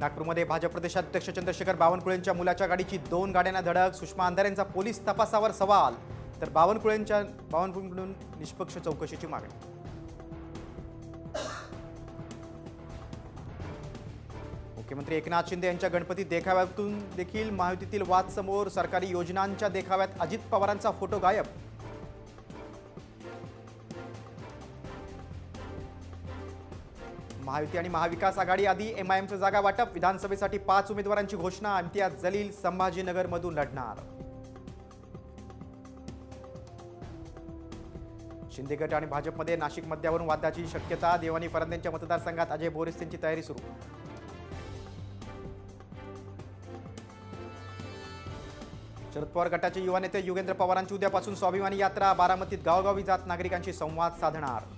नागपूरमध्ये भाजप प्रदेशाध्यक्ष चंद्रशेखर बावनकुळेंच्या मुलाच्या गाडीची 2 गाड्यांना धडक. सुषमा अंधारेंचा पोलीस तपासावर सवाल, तर बावनकुळेंकडून निष्पक्ष चौकशीची मागणी. मुख्यमंत्री एकनाथ शिंदे यांच्या गणपती देखाव्यातून देखील महायुतीतील वाद समोर. सरकारी योजनांच्या देखाव्यात अजित पवारांचा फोटो गायब. महायुती आणि महाविकास आघाडी आधी एमआयएमचं जागा वाटप. विधानसभेसाठी 5 उमेदवारांची घोषणा. इम्तियाज जलील संभाजीनगरमधून लढणार. शिंदे गट आणि भाजपमध्ये नाशिक मध्यावरून वादाची शक्यता. देवानी फरांदेंच्या मतदारसंघात अजय बोरिसेंची तयारी सुरू. शरद पवार गटाचे युवा नेते युगेंद्र पवारांची उद्यापासून स्वाभिमानी यात्रा. बारामतीत गावोगावी जात नागरिकांशी संवाद साधणार.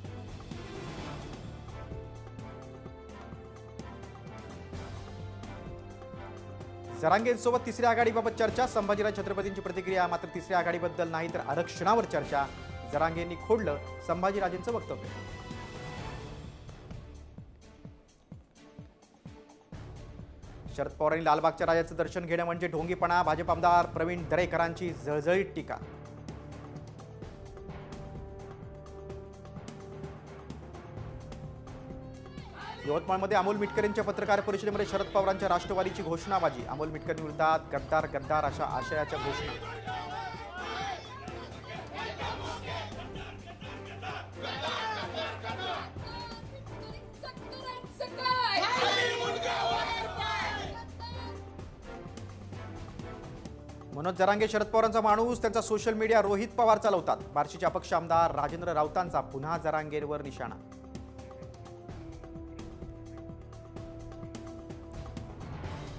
जरांगेंसोबत तिसऱ्या आघाडीबाबत चर्चा. संभाजीराज छत्रपतींची प्रतिक्रिया. मात्र तिसऱ्या आघाडीबद्दल नाही तर आरक्षणावर चर्चा. जरांगेंनी खोडलं संभाजीराजेंचं वक्तव्य. शरद पवारांनी लालबागच्या राजाचं दर्शन घेणं म्हणजे ढोंगीपणा. भाजप आमदार प्रवीण दरेकरांची जळजळीत टीका. यवतमाळमध्ये अमोल मिटकरींच्या पत्रकार परिषदेमध्ये शरद पवारांच्या राष्ट्रवादीची घोषणाबाजी. अमोल मिटकरींविरोधात गद्दार गद्दार अशा आशयाच्या घोषणा. मनोज जरांगे शरद पवारांचा माणूस. त्यांचा सोशल मीडिया रोहित पवार चालवतात. बार्शीचे अपक्ष आमदार राजेंद्र राऊतांचा पुन्हा जरांगेंवर निशाणा.